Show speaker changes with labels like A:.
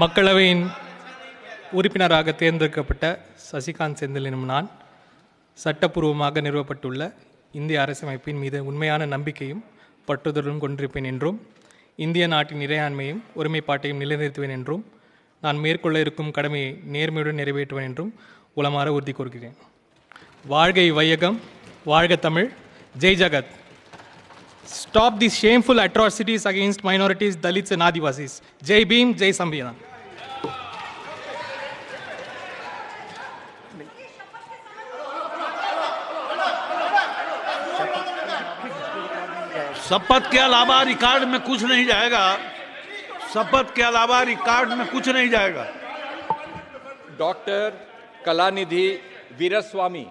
A: மக்களவையின் உறுப்பினராக தேர்ந்தெடுக்கப்பட்ட சசிகாந்த் செந்தில் எனும் நான் சட்டப்பூர்வமாக நிறுவப்பட்டுள்ள இந்திய அரசமைப்பின் மீது உண்மையான நம்பிக்கையும் பற்றுதலும் கொண்டிருப்பேன் என்றும் இந்திய நாட்டின் இறையாண்மையும் ஒருமைப்பாட்டையும் நிலைநிறுத்துவேன் என்றும் நான் மேற்கொள்ள இருக்கும் கடமையை நேர்மையுடன் நிறைவேற்றுவேன் என்றும் உளமாற உறுதி கூறுகிறேன். வாழ்க வையகம், வாழ்க தமிழ், ஜெய் ஜகத். Stop these shameful atrocities against minorities, Dalits and Adivasis. Jai Bhim, Jai Samvidhan.
B: शपथ के अलावा रिकॉर्ड में कुछ नहीं जाएगा. शपथ के अलावा रिकॉर्ड में कुछ नहीं जाएगा.
C: डॉक्टर कलानिधि वीरस्वामी.